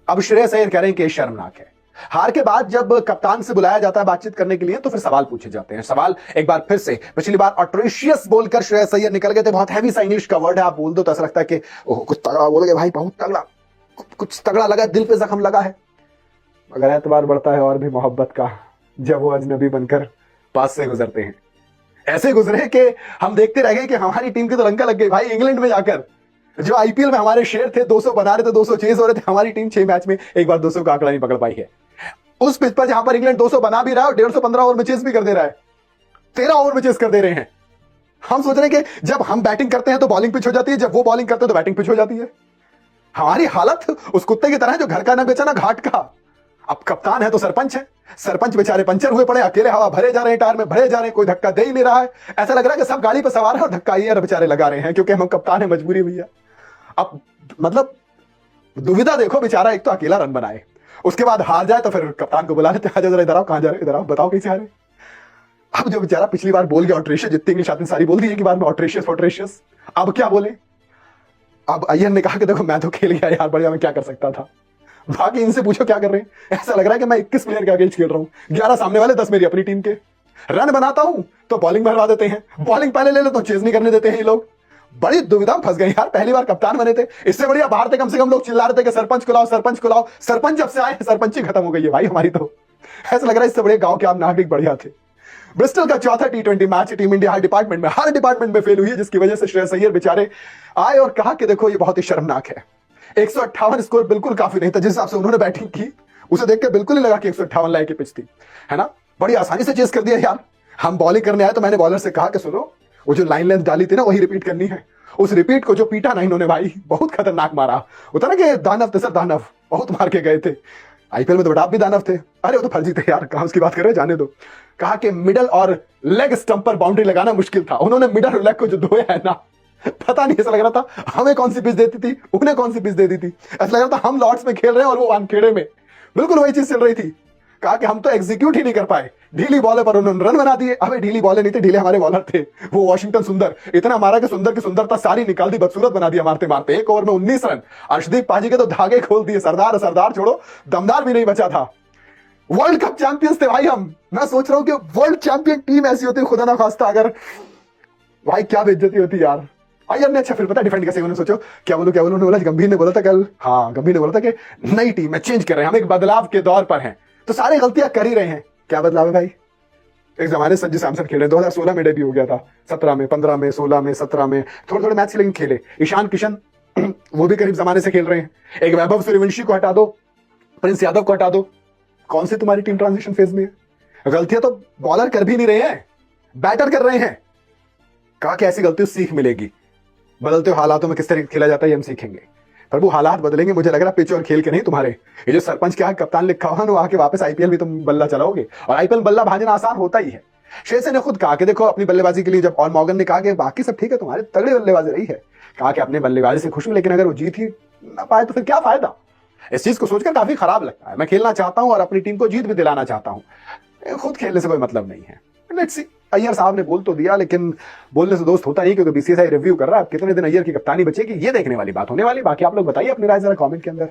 अब श्रेयस अय्यर कह रहे हैं कि शर्मनाक है। हार के बाद जब कप्तान से बुलाया जाता है बातचीत करने के लिए तो फिर सवाल पूछे जाते हैं। सवाल एक बार फिर से, पिछली बार ऑट्रेशियस बोलकर श्रेयस अय्यर निकल गए थे। बहुत हैवी सा इंग्लिश का वर्ड है, आप बोल दो तो ऐसा लगता है कि कुछ तगड़ा बोल गए भाई, बहुत तगड़ा, कुछ तगड़ा लगा, दिल पे जख्म लगा है। मगर एतबार बढ़ता है और भी मोहब्बत का जब वो अजनबी बनकर पास से गुजरते हैं। ऐसे गुजरे कि हम देखते रह गए कि हमारी टीम की तो लंका लग गई भाई। इंग्लैंड में जाकर जो आईपीएल में हमारे शेयर थे 200 बना रहे थे, 200 चेज हो रहे थे, हमारी टीम 6 मैच में एक बार 200 का आंकड़ा नहीं पकड़ पाई है। उस पिच पर जहां पर इंग्लैंड 200 बना भी रहा है और 150 ओवर में चेस भी कर दे रहा है, 13 ओवर में चेस कर दे रहे हैं। हम सोच रहे हैं कि जब हम बैटिंग करते हैं तो बॉलिंग पिच हो जाती है, जब वो बॉलिंग करते हैं तो बैटिंग पिच हो जाती है। हमारी हालत उस कुत्ते की तरह है जो घर का ना बेचा ना घाट का। अब कप्तान है तो सरपंच है, सरपंच बेचारे पंचर हुए पड़े, अकेले हवा भरे जा रहे हैं, टायर में भरे जा रहे हैं, कोई धक्का दे ही नहीं रहा है। ऐसा लग रहा है कि सब गाड़ी पर सवार है और धक्का ये बेचारे लगा रहे हैं क्योंकि हम कप्तान है, मजबूरी हुई है। अब मतलब दुविधा देखो, बेचारा एक तो अकेला रन बनाए, उसके बाद हार जाए तो फिर कप्तान को बुला लेते हैं, जरा इधर आओ, कहां जा रहे, इधर आओ, बताओ कैसे हारे। अब जो बेचारा पिछली बार बोल गया ऑट्रेशियस, जितनी इंग्लिश आती सारी बोल दी एक बार में ऑट्रेशियस, अब क्या बोले। अब अय्यर ने कहा कि देखो मैं तो खेल गया यार, बढ़िया, मैं क्या कर सकता था, बाकी इनसे पूछो क्या कर रहे हैं। ऐसा लग रहा है कि मैं 21 प्लेयर के अगेंस्ट खेल रहा हूं, 11 सामने वाले, 10 मेरी अपनी टीम के। रन बनाता हूं तो बॉलिंग भरवा देते हैं, बॉलिंग पहले ले लो तो चेज नहीं करने देते हैं ये लोग। बड़ी दुविधा में फंस गए यार, पहली बार कप्तान बने थे, इससे बढ़िया बाहर थे, कम से कम लोग चिल्ला रहे थे कि सरपंच को लाओ, सरपंच को लाओ। सरपंच जब से आए सरपंच ही खत्म हो गई है भाई हमारी तो। ऐसा लग रहा है इससे बड़े गांव के आम नागरिक बढ़िया थे। ब्रिस्टल का चौथा टी20 मैच टीम इंडिया हर डिपार्टमेंट में फेल हुई है, जिसकी वजह से श्रेयस अय्यर बेचारे आए और कहा कि देखो ये बहुत ही शर्मनाक है। 158 स्कोर बिल्कुल काफी नहीं था, जिस हिसाब से उन्होंने बैटिंग की उसे देख के बिल्कुल नहीं लगा कि 158 लायक की पिच थी, है ना। बड़ी आसानी से चेस कर दिया यार। हम बॉलिंग करने आए तो मैंने बॉलर से कहा कि सुनो, वो जो लाइन लेंथ डाली थी ना वही रिपीट करनी है। उस रिपीट को जो पीटा ना इन्होंने भाई, बहुत खतरनाक मारा। उतना कि दानव थे सर, दानव बहुत मार के गए थे। आईपीएल में तो बटाप भी दानव थे, अरे वो तो फर्जी थे यार, कहां उसकी बात कर रहे हैं, जाने दो। कहा कि मिडल और लेग स्टंप पर बाउंड्री लगाना मुश्किल था, उन्होंने मिडल और लेग को जो धोया है ना, पता नहीं, ऐसा लग रहा था हमें कौन सी पिच देती थी, उन्हें कौन सी पिच दे दी थी। ऐसा लग रहा था हम लॉर्ड्स में खेल रहे हैं और वो वानखेड़े में, बिल्कुल वही चीज चल रही थी। कहा कि हम तो एग्जीक्यूट ही नहीं कर पाए, ढीली बॉले पर उन्होंने रन बना दिए। अबे ढीली बॉले नहीं थे, ढीले हमारे बॉलर थे। वो वॉशिंगटन सुंदर इतना मारा कि सुंदर की सुंदरता सारी निकाल दी, बदसूरत बना दिया मारते मारते। एक ओवर में 19 रन, अर्शदीप पाजी के तो धागे खोल दिए। सरदार छोड़ो, दमदार भी नहीं बचा था। वर्ल्ड कप चैंपियंस थे भाई हम। मैं सोच रहा हूं कि वर्ल्ड चैंपियन टीम ऐसी होती, खुदा ना खास्ता अगर, भाई क्या बेइज्जती होती यार। अय्यर ने अच्छा फिर पता डिफेंड कैसे, उन्होंने सोचो क्या बोलो उन्होंने बोला, गंभीर ने बोला था कल, हाँ गंभीर ने बोला था कि नई टीम है, चेंज कर रहे हैं, हम एक बदलाव के दौर पर हैं, तो सारी गलतियां कर ही रहे हैं। क्या बदलाव है भाई, एक जमाने संजू सैमसन खेले, 2016 में डेब्यू हो गया था, 17 में, 15 में, 16 में, 17 में थोड़े मैच लेकिन खेले। ईशान किशन वो भी करीब जमाने से खेल रहे हैं। एक वैभव सूर्यवंशी को हटा दो, प्रिंस यादव को हटा दो, कौन सी तुम्हारी टीम ट्रांजिशन फेज में है। गलतियां तो बॉलर कर भी नहीं रहे हैं, बैटर कर रहे हैं। कहा कि ऐसी गलतियों सीख मिलेगी, बदलते हुए हालातों में किस तरह खेला जाता है ये हम सीखेंगे। पर वो हालात बदलेंगे, मुझे लग रहा है पिच और खेल के नहीं तुम्हारे। ये जो सरपंच के आगे कप्तान लिखा हुआ ना, वो आके वापस आईपीएल भी तुम बल्ला चलाओगे, और आईपीएल बल्ला भाजना आसान होता ही है। श्रेयस ने खुद कहा कि देखो अपनी बल्लेबाजी के लिए, जब ऑल मॉर्गन ने कहा कि बाकी सब ठीक है, तुम्हारे तगड़ी बल्लेबाजी रही है, कहा कि अपने बल्लेबाजी से खुश हूं, लेकिन अगर वो जीत ही ना पाए तो फिर क्या फायदा। इस चीज को सोचकर काफी खराब लगता है। मैं खेलना चाहता हूं और अपनी टीम को जीत भी दिलाना चाहता हूं, खुद खेलने से कोई मतलब नहीं है। लेट्स सी, अय्यर साहब ने बोल तो दिया, लेकिन बोलने से दोस्त होता नहीं, क्योंकि बीसीसीआई रिव्यू कर रहा है। कितने दिन अय्यर की कप्तानी बचेगी ये देखने वाली बात होने वाली। बाकी आप लोग बताइए अपनी राय जरा कमेंट के अंदर।